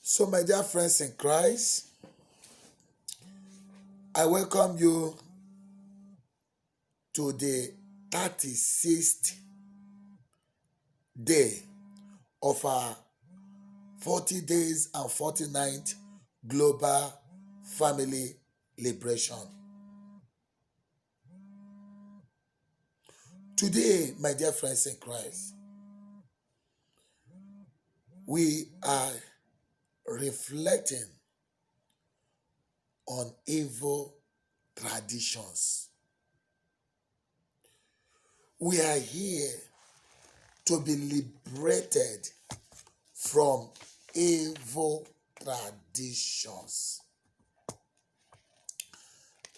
So, my dear friends in Christ, I welcome you to the 36th day of our 40 days and 40 nights global family liberation. Today, my dear friends in Christ, we are reflecting on evil traditions. We are here to be liberated from evil traditions.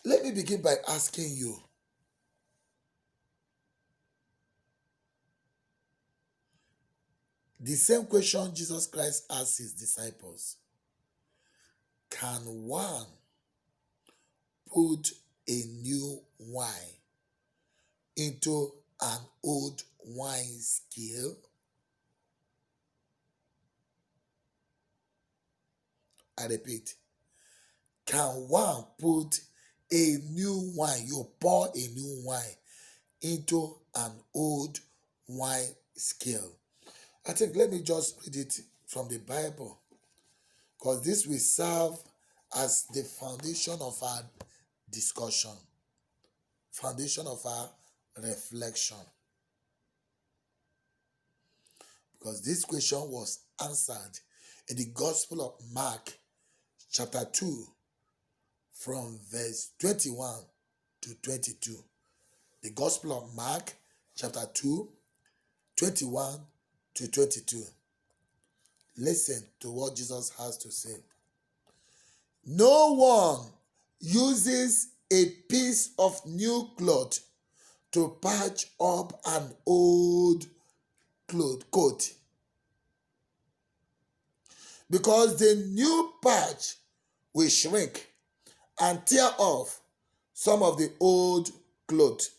Let me begin by asking you, the same question Jesus Christ asked his disciples. Can one put a new wine into an old wine skin? I repeat, can one put a new wine, you pour a new wine into an old wine skin? I think let me just read it from the Bible, because this will serve as the foundation of our discussion, foundation of our reflection. Because this question was answered in the Gospel of Mark, chapter 2, from verse 21 to 22. The Gospel of Mark, chapter 2, 21 to 22. Listen to what Jesus has to say. No one uses a piece of new cloth to patch up an old coat, because the new patch will shrink and tear off some of the old cloth,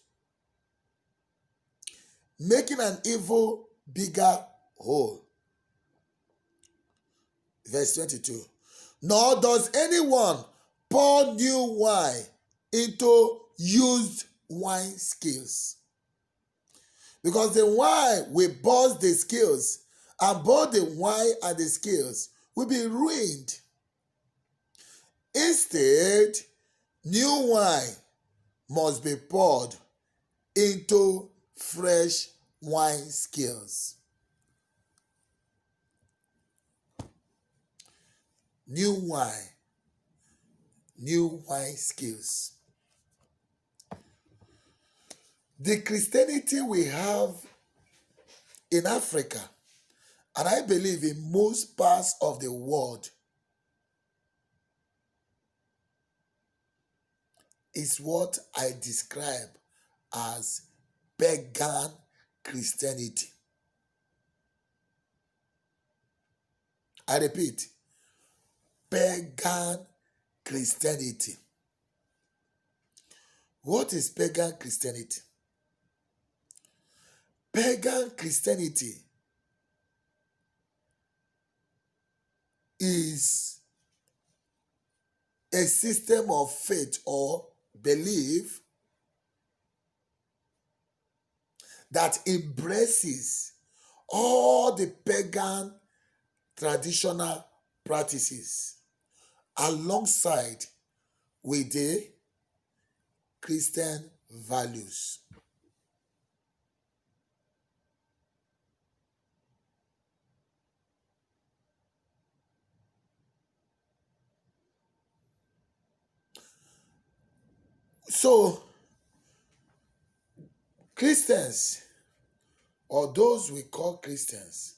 making an even bigger hole. Verse 22. Nor does anyone pour new wine into used wine skins, because the wine will burst the skills, and both the wine and the skills will be ruined. Instead, new wine must be poured into fresh wine skins. New wine skins. The Christianity we have in Africa, and I believe in most parts of the world, is what I describe as pagan Christianity. I repeat, pagan Christianity. What is pagan Christianity? Pagan Christianity is a system of faith or belief that embraces all the pagan traditional practices alongside with the Christian values. So, Christians, or those we call Christians,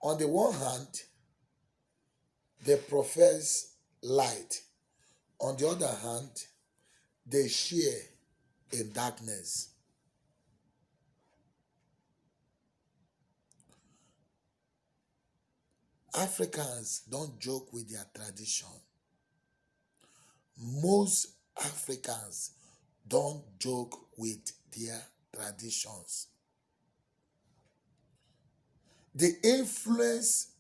on the one hand, they profess light. On the other hand, they share in darkness. Africans don't joke with their tradition. Most Africans don't joke with their traditions. The influence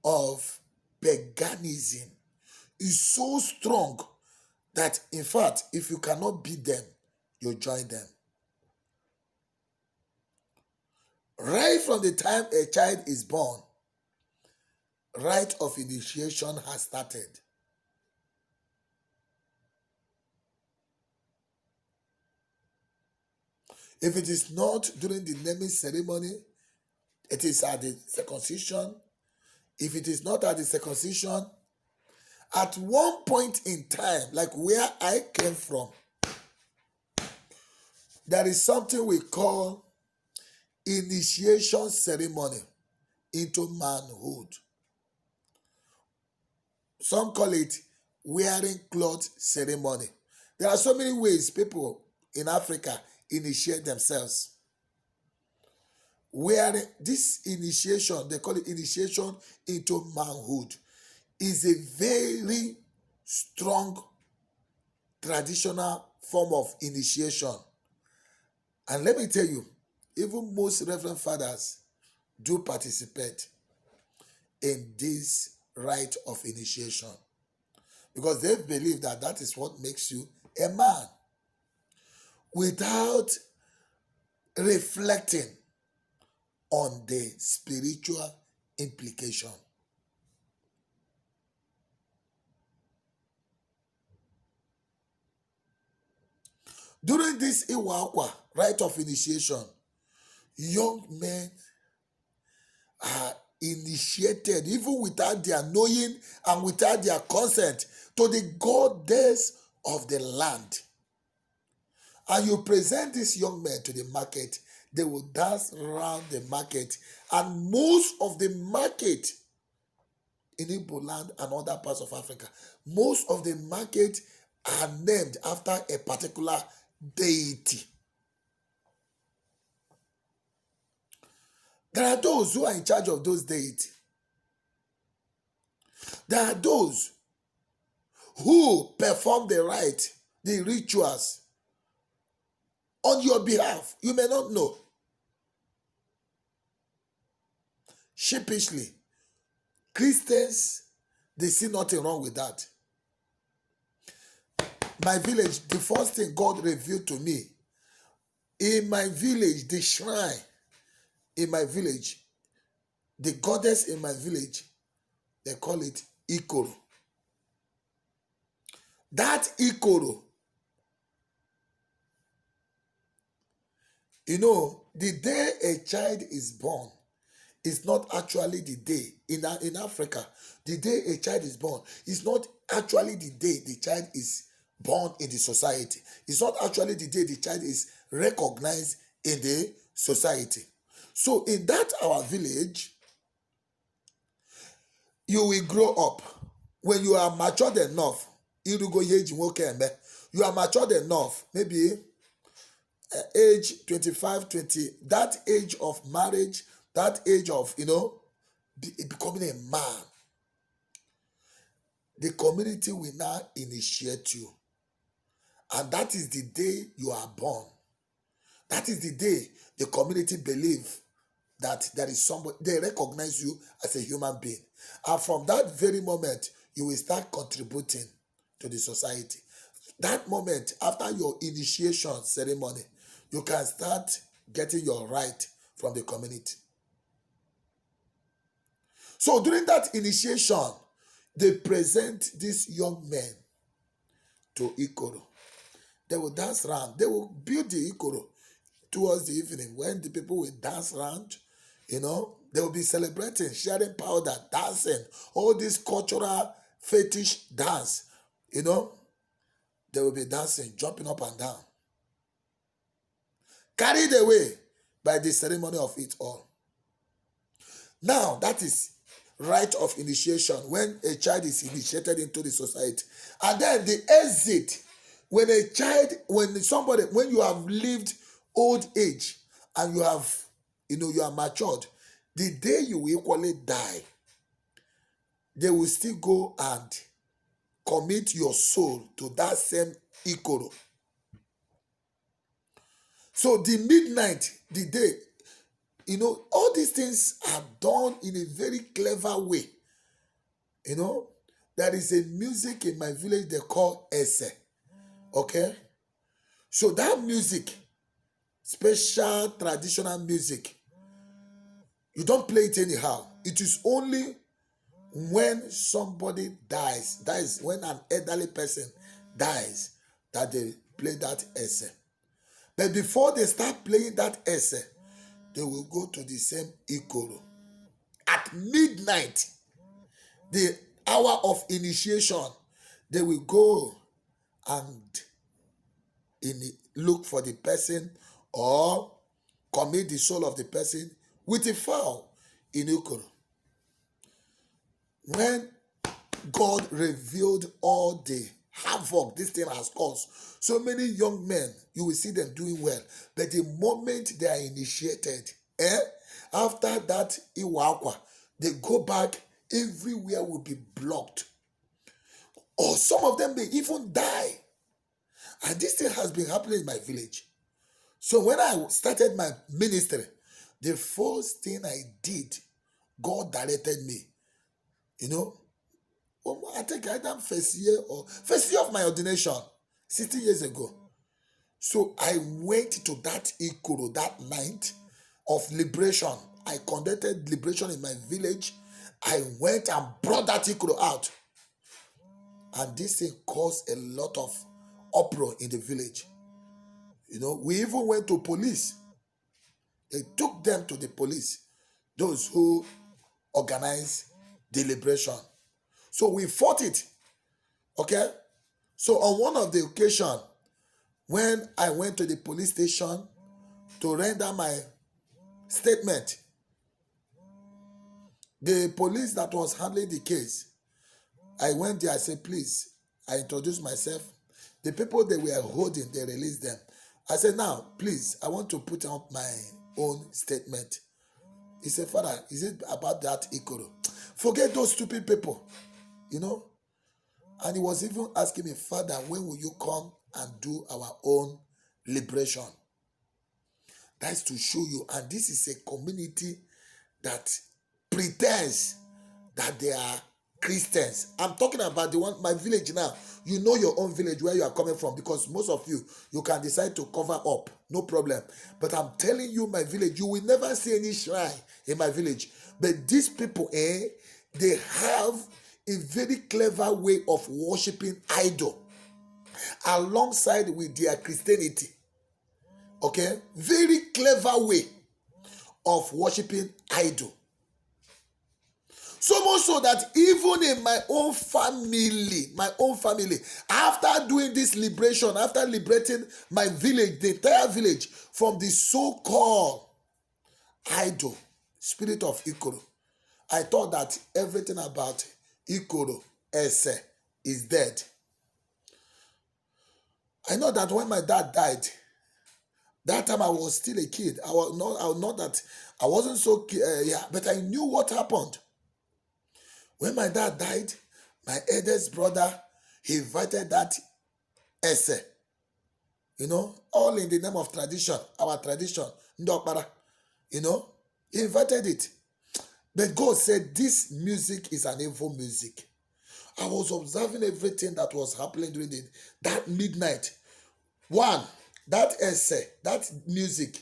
of paganism is so strong that, in fact, if you cannot beat them, you join them. Right from the time a child is born, rite of initiation has started. If it is not during the naming ceremony, it is at the circumcision. If it is not at the circumcision, at one point in time, like where I came from, there is something we call initiation ceremony into manhood. Some call it wearing cloth ceremony. There are so many ways people in Africa initiate themselves. Wearing this initiation, they call it initiation into manhood, is a very strong traditional form of initiation. And let me tell you, even most Reverend Fathers do participate in this rite of initiation because they believe that that is what makes you a man, without reflecting on the spiritual implication. During this Iwakwa rite of initiation, young men are initiated even without their knowing and without their consent to the goddess of the land. And you present these young men to the market, they will dance around the market, and most of the market in Igbo land and other parts of Africa, most of the market are named after a particular deity. There are those who are in charge of those deities. There are those who perform the rite, the rituals on your behalf. You may not know. Sheepishly, Christians, they see nothing wrong with that. My village, the first thing God revealed to me, in my village, the shrine in my village, the goddess in my village, they call it Ikoro. That Ikoro, you know, the day a child is born is not actually the day. In Africa, the day a child is born is not actually the day the child is born in the society. It's not actually the day the child is recognized in the society. So in that our village, you will grow up. When you are matured enough, you are matured enough, maybe age 25, 20, that age of marriage, that age of, becoming a man, the community will now initiate you. And that is the day you are born. That is the day the community believe that there is somebody, they recognize you as a human being. And from that very moment, you will start contributing to the society. That moment, after your initiation ceremony, you can start getting your right from the community. So during that initiation, they present these young men to Ikoro. They will dance around. They will build the Ikoro towards the evening. When the people will dance around, they will be celebrating, sharing powder, dancing, all this cultural fetish dance, they will be dancing, jumping up and down. Carried away by the ceremony of it all. Now, that is rite of initiation, when a child is initiated into the society. And then the exit, when you have lived old age and you have, you are matured, the day you will equally die, they will still go and commit your soul to that same Ikoro. So the midnight, the day, all these things are done in a very clever way. You know, there is a music in my village they call ese. Okay? So that music, special traditional music, you don't play it anyhow. It is only when somebody dies, that is when an elderly person dies, that they play that ese. But before they start playing that ese, they will go to the same ikoro. At midnight, the hour of initiation, they will go and look for the person or commit the soul of the person with a fowl in ikoro. When God revealed all the havoc this thing has caused, so many young men, you will see them doing well. But the moment they are initiated, after that iwakwa, they go back, everywhere will be blocked. Or some of them may even die. And this thing has been happening in my village. So when I started my ministry, the first thing I did, God directed me. You know, I think I done first year of my ordination, 60 years ago. So I went to that ikoro that night of liberation. I conducted liberation in my village. I went and brought that ikoro out. And this thing caused a lot of uproar in the village. You know, we even went to police. They took them to the police, those who organized the liberation. So we fought it. Okay? So on one of the occasions, when I went to the police station to render my statement, the police that was handling the case, I went there, I said, please, I introduced myself. The people they were holding, they released them. I said, now, please, I want to put up my own statement. He said, Father, is it about that ikoro? Forget those stupid people, you know. And he was even asking me, Father, when will you come and do our own liberation? That's to show you. And this is a community that pretends that they are Christians. I'm talking about the one, my village now. You know your own village where you are coming from, because most of you can decide to cover up. No problem. But I'm telling you, my village, you will never see any shrine in my village. But these people, they have a very clever way of worshiping idol alongside with their Christianity. Okay? Very clever way of worshiping idol. So much so that even in my own family, after doing this liberation, after liberating my village, the entire village from the so-called idol, spirit of ikoro, I thought that everything about ikoro, ese, is dead. I know that when my dad died, that time I was still a kid. I wasn't so, but I knew what happened. When my dad died, my eldest brother, he invited that ese, you know, all in the name of tradition, our tradition, Ndokpara, you know, he invited it. But God said, this music is an evil music. I was observing everything that was happening during that midnight. One, that ese, that music,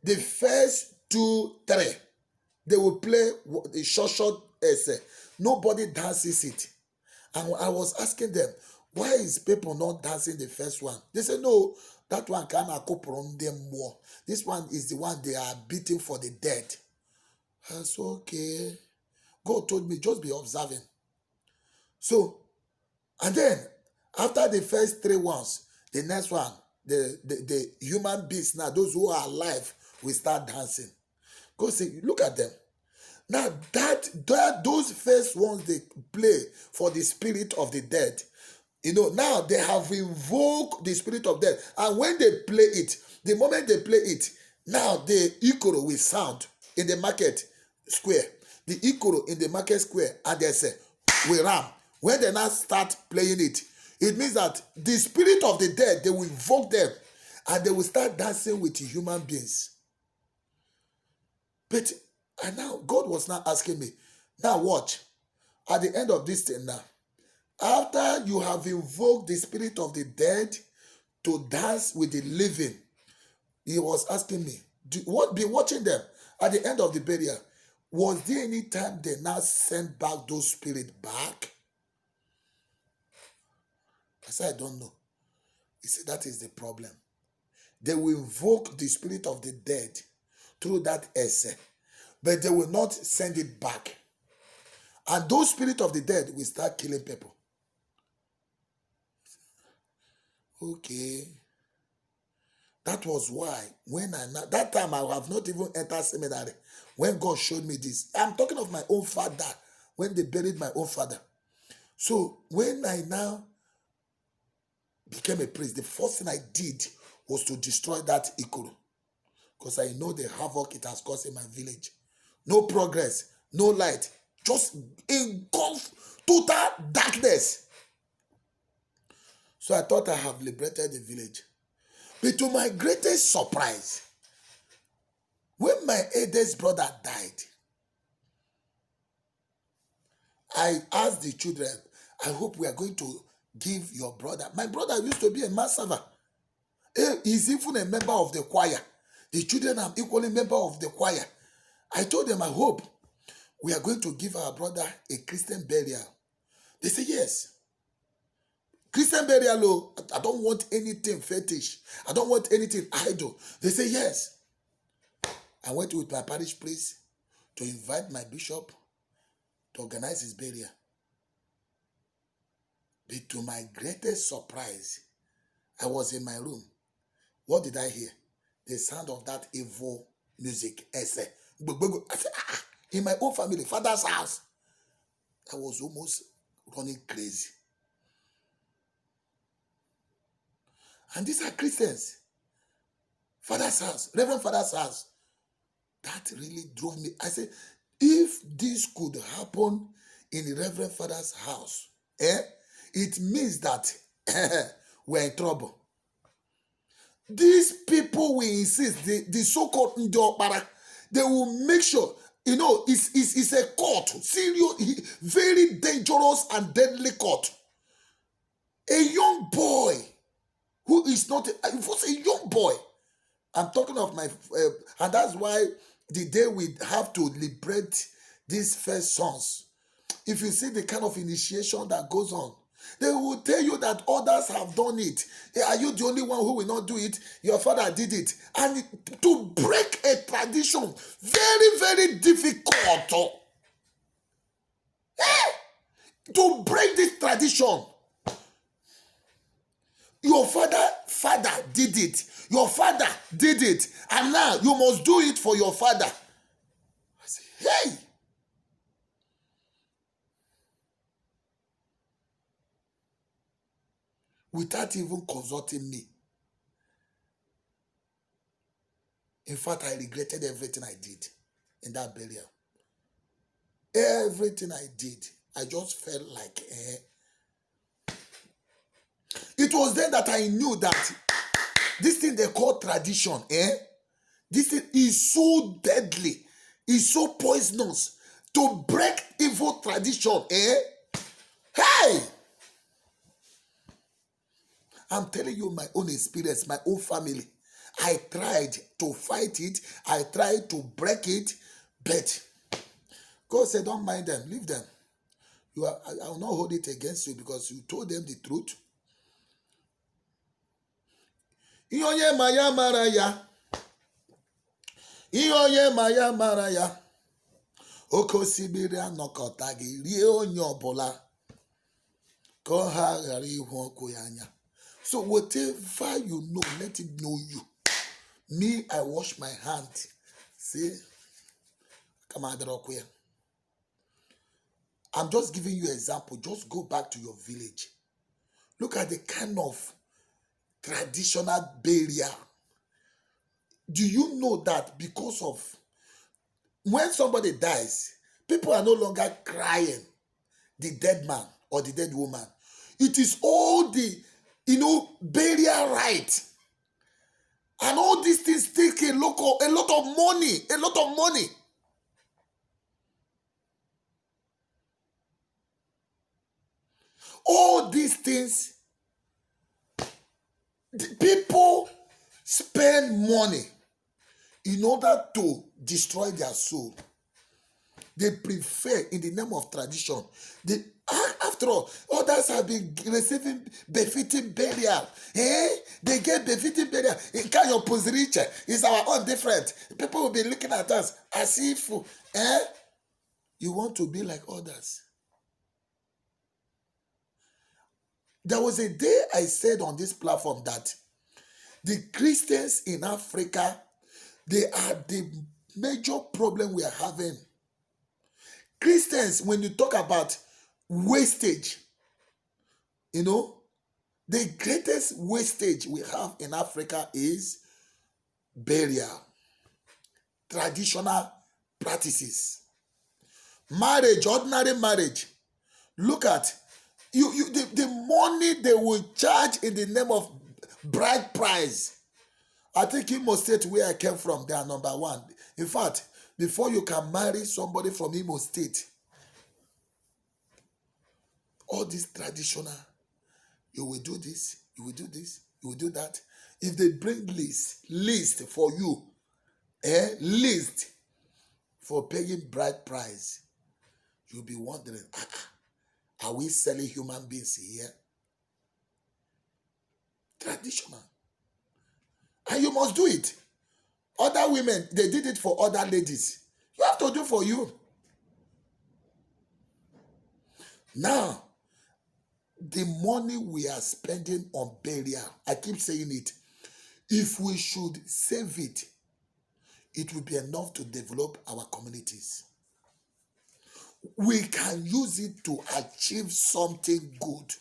the first 2, 3, they will play the short ese. Nobody dances it. And I was asking them, why is people not dancing the first one? They said, no, that one can accompany them more. This one is the one they are beating for the dead. I said, okay. God told me, just be observing. So, and then, after the first 3 ones, the next one, the human beings now, those who are alive, will start dancing. God said, look at them. Now those first ones they play for the spirit of the dead, you know, now they have invoked the spirit of death. And when they play it, the moment they play it, now the ikoro will sound in the market square. The ikoro in the market square, and they say, we ram. When they now start playing it, it means that the spirit of the dead, they will invoke them, and they will start dancing with human beings. But and now God was now asking me, now watch. at the end of this thing now, after you have invoked the spirit of the dead to dance with the living, he was asking me, what be watching them at the end of the burial? Was there any time they now sent back those spirits back? I said, I don't know. He said, that is the problem. They will invoke the spirit of the dead through that essay, but they will not send it back. And those spirits of the dead will start killing people. Okay. That was why that time I have not even entered seminary when God showed me this. I'm talking of my own father, when they buried my own father. So when I now became a priest, the first thing I did was to destroy that Ikoro, because I know the havoc it has caused in my village. No progress, no light, just engulfed total darkness. So I thought I have liberated the village. But to my greatest surprise, when my eldest brother died, I asked the children, I hope we are going to give your brother. My brother used to be a mass server. He's even a member of the choir. The children are equally member of the choir. I told them, I hope we are going to give our brother a Christian burial. They say yes. Christian burial, I don't want anything fetish. I don't want anything idol. They say yes. I went with my parish priest to invite my bishop to organize his burial. But to my greatest surprise, I was in my room. What did I hear? The sound of that evil music. I said, in my own family, father's house. I was almost running crazy. And these are Christians. Father's house, Reverend Father's house. That really drove me. I said, if this could happen in the Reverend Father's house, it means that we're in trouble. These people will insist, the so-called Ndiokpara, they will make sure, it's a court, serious, very dangerous and deadly court. A young boy who is not, it was a young boy. I'm talking of my, and that's why the day we have to liberate these first sons. If you see the kind of initiation that goes on, they will tell you that others have done it. Are you the only one who will not do it? Your father did it. And to break a tradition, very, very difficult. To break this tradition. Your father did it. Your father did it. And now you must do it for your father. I say, hey. Without even consulting me. In fact, I regretted everything I did in that burial. Everything I did, I just felt like, It was then that I knew that this thing they call tradition, this thing is so deadly, is so poisonous. To break evil tradition, Hey! I'm telling you my own experience, my own family. I tried to fight it. I tried to break it. But God said, don't mind them. Leave them. I will not hold it against you because you told them the truth. Iyonye maya maraya. Iyonye maya maraya. Okosibiri anọkọta gị rie onye ọbụla. Ka ha ghara ihu ọkụ ya anya. So whatever you know, let it know you. Me, I wash my hand. See? Come on, I'm just giving you an example. Just go back to your village. Look at the kind of traditional burial. Do you know that because of when somebody dies, people are no longer crying the dead man or the dead woman. It is all the, burial right. And all these things take a lot of money. all these things, the people spend money in order to destroy their soul. They prefer, in the name of tradition, after all, others have been receiving befitting burial. They get befitting burial. In kind of position, it's our own different. People will be looking at us as if you want to be like others. There was a day I said on this platform that the Christians in Africa, they are the major problem we are having. Christians, when you talk about wastage, the greatest wastage we have in Africa is burial, traditional practices, marriage, ordinary marriage. Look at the money they will charge in the name of bride price. I think Imo State, where I came from, they are number one. In fact, before you can marry somebody from Imo State, all this traditional, you will do this, you will do this, you will do that. If they bring list for you, list for paying bride price, you'll be wondering, are we selling human beings here? Traditional. And you must do it. Other women, they did it for other ladies. You have to do for you. Now, the money we are spending on burial, I keep saying it, if we should save it, it will be enough to develop our communities. We can use it to achieve something good.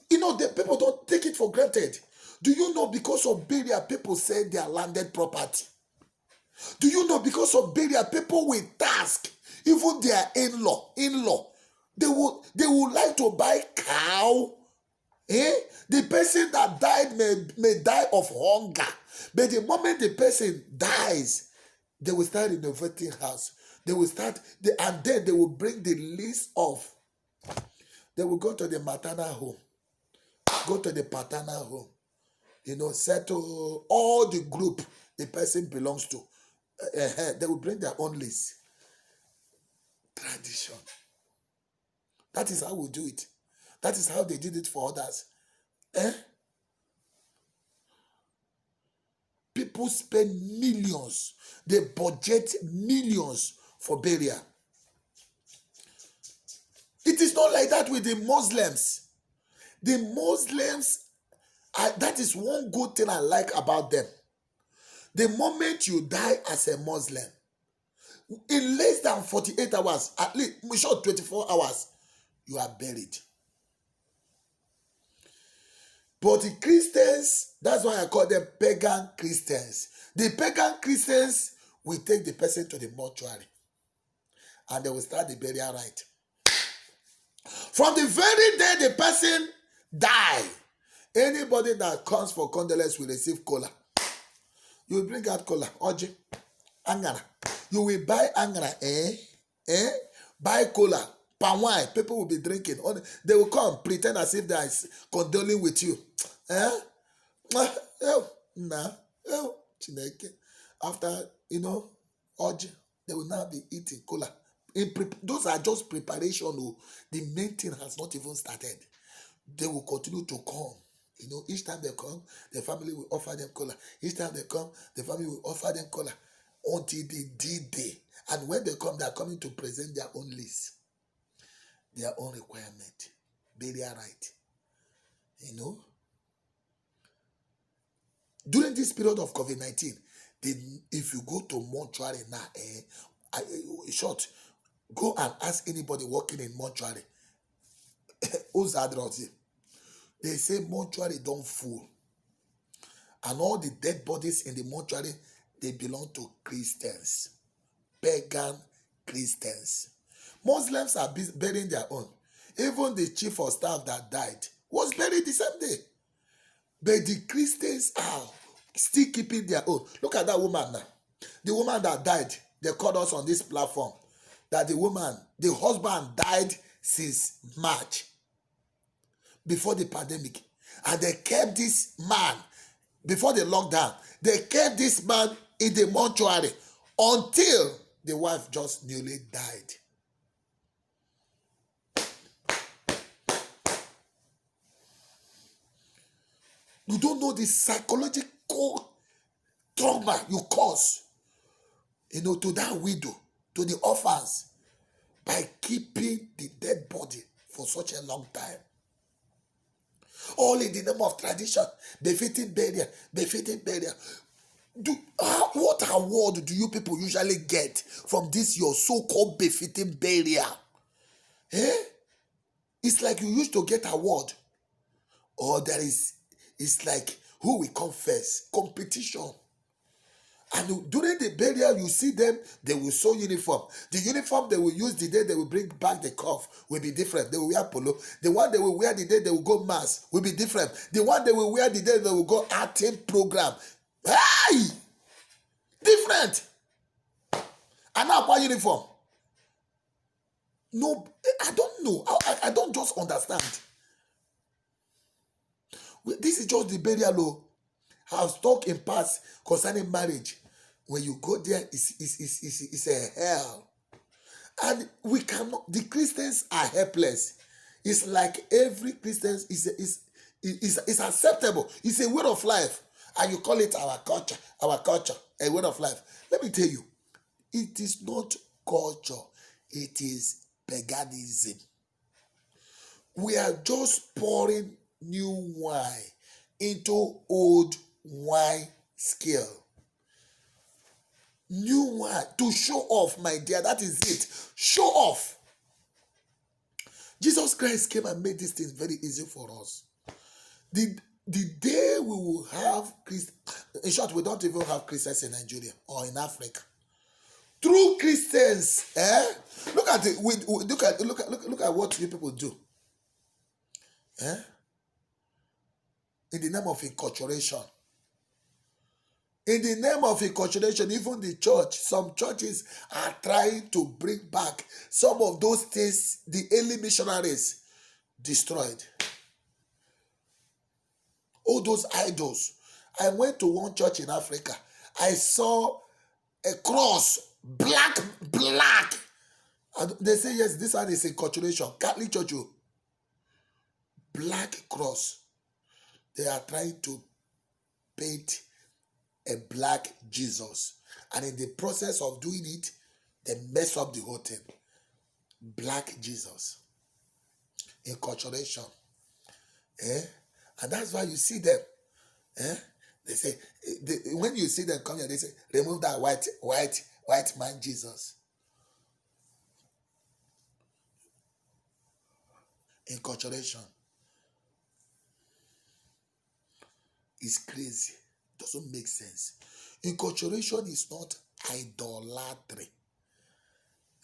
The people don't take it for granted. Do you know because of burial, people sell their landed property? Do you know because of burial, people will task even their in-law. They would like to buy cow. The person that died may die of hunger. But the moment the person dies, they will start renovating house. They will start, and then they will bring the list of, they will go to the maternal home, go to the paternal home, settle all the group the person belongs to. They will bring their own list. Tradition. That is how we do it. That is how they did it for others. People spend millions. They budget millions for burial. It is not like that with the Muslims. The Muslims, that is one good thing I like about them. The moment you die as a Muslim, in less than 48 hours, at least, short 24 hours, you are buried. But the Christians, that's why I call them pagan Christians. The pagan Christians will take the person to the mortuary and they will start the burial rite. From the very day the person dies, anybody that comes for condolence will receive cola. You will bring out cola, oji, angara. You will buy angara, buy cola, palm wine. People will be drinking. They will come, pretend as if they are condoling with you. After, oji, they will now be eating cola. Those are just preparation. The main thing has not even started. They will continue to come. Each time they come, the family will offer them cola. Each time they come, the family will offer them cola until the D-Day. And when they come, they are coming to present their own list, their own requirement, burial right. During this period of COVID-19, if you go to mortuary now, short, go and ask anybody working in mortuary. They say mortuary don't full. And all the dead bodies in the mortuary, they belong to Christians. Pagan Christians. Muslims are burying their own. Even the chief of staff that died was buried the same day. But the Christians are still keeping their own. Look at that woman now. The woman that died, they called us on this platform that the husband died since March. before the pandemic. And they kept this man, before the lockdown, they kept this man in the mortuary until the wife just newly died. You don't know the psychological trauma you cause, to that widow, to the orphans, by keeping the dead body for such a long time. All in the name of tradition, befitting burial, befitting burial. What award do you people usually get from this your so-called befitting burial? It's like you used to get award, or it's like who will come first, competition. And during the burial, you see them, they will sew uniform. The uniform they will use the day they will bring back the cuff will be different. They will wear polo. The one they will wear the day they will go mass will be different. The one they will wear the day they will go acting program. Hey! Different. And now what uniform? No, I don't know. I don't just understand. This is just the burial. I've talked in past concerning marriage. When you go there, it's a hell. And we cannot, the Christians are helpless. It's like every Christian is acceptable. It's a way of life. And you call it our culture, a way of life. Let me tell you, it is not culture, it is paganism. We are just pouring new wine into old wine scale. New wine to show off, my dear. That is it. Show off. Jesus Christ came and made these things very easy for us. The day we will have in short, we don't even have Christians in Nigeria or in Africa. True Christians, look at it. Look at what you people do. In the name of enculturation. In the name of enculturation, even the church, some churches are trying to bring back some of those things the early missionaries destroyed. All those idols. I went to one church in Africa. I saw a cross, black. And they say, yes, this one is enculturation. Catholic church, black cross. They are trying to paint a black Jesus. And in the process of doing it, they mess up the whole thing. Black Jesus. Enculturation. And that's why you see them. They say, when you see them come here, they say, remove that white man Jesus. Enculturation. It's crazy. Doesn't make sense. Enculturation is not idolatry.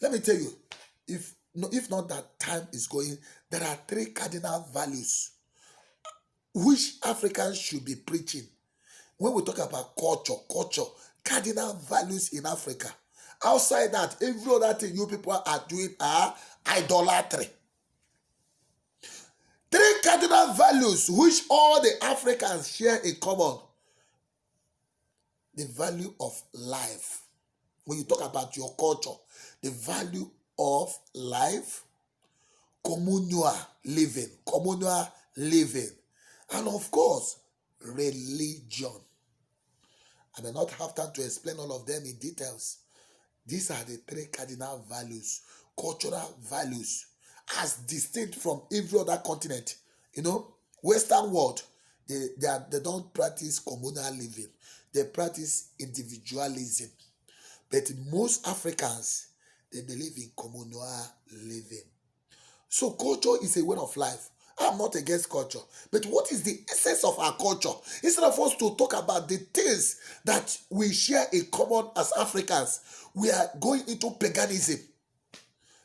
Let me tell you, if not that time is going, there are 3 cardinal values which Africans should be preaching. When we talk about culture, cardinal values in Africa. Outside that, every other thing you people are doing are idolatry. 3 cardinal values which all the Africans share in common. The value of life. When you talk about your culture, the value of life, communal living, and of course, religion. I may not have time to explain all of them in details. These are the 3 cardinal values, cultural values, as distinct from every other continent. Western world, they don't practice communal living. They practice individualism. But most Africans, they believe in communal living. So culture is a way of life. I'm not against culture. But what is the essence of our culture? Instead of us to talk about the things that we share in common as Africans, we are going into paganism.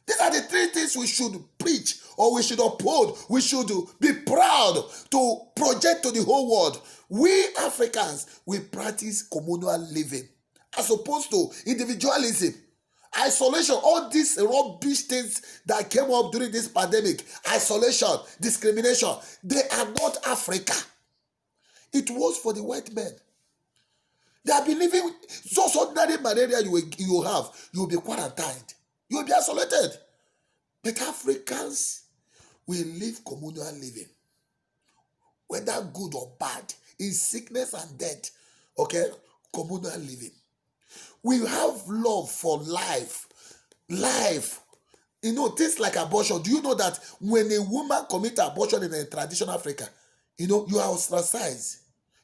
These are the 3 things we should preach or we should uphold. We should be proud to project to the whole world. We Africans, we practice communal living as opposed to individualism. Isolation, all these rubbish things that came up during this pandemic, isolation, discrimination, they are not Africa. It was for the white men. They have been living just ordinary malaria you have. You will be quarantined. You will be isolated. But Africans will live communal living, whether good or bad, in sickness and death. Okay? Communal living. We have love for life. Life. You know, things like abortion. Do you know that when a woman commits abortion in a traditional Africa, you know, you are ostracized?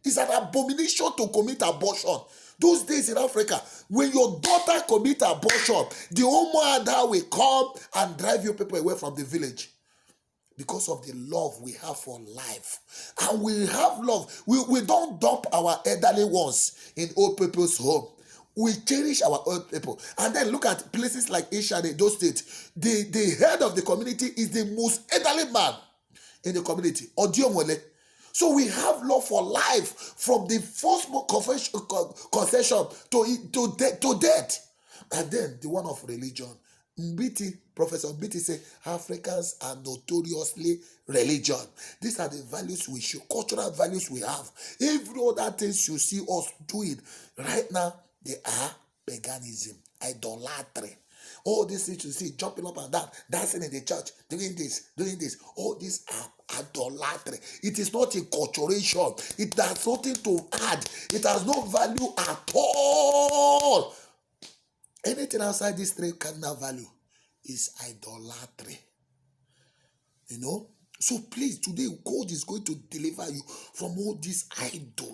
It's an abomination to commit abortion. Those days in Africa, when your daughter commits abortion, the Omoada will come and drive you people away from the village. Because of the love we have for life. And we have love. We don't dump our elderly ones in old people's home. We cherish our old people. And then look at places like Ishade, those states. The head of the community is the most elderly man in the community. Odiomole. So we have love for life from the first concession to death. And then the one of religion. Professor Mbiti said, Africans are notoriously religion. These are the values we show, cultural values we have. Every other things you see us doing right now, they are paganism, idolatry. All these things you see, jumping up and down, dancing in the church, doing this, all these are idolatry. It is not enculturation. It has nothing to add. It has no value at all. Anything outside these three cardinal value is idolatry. You know? So please, today, God is going to deliver you from all these idols.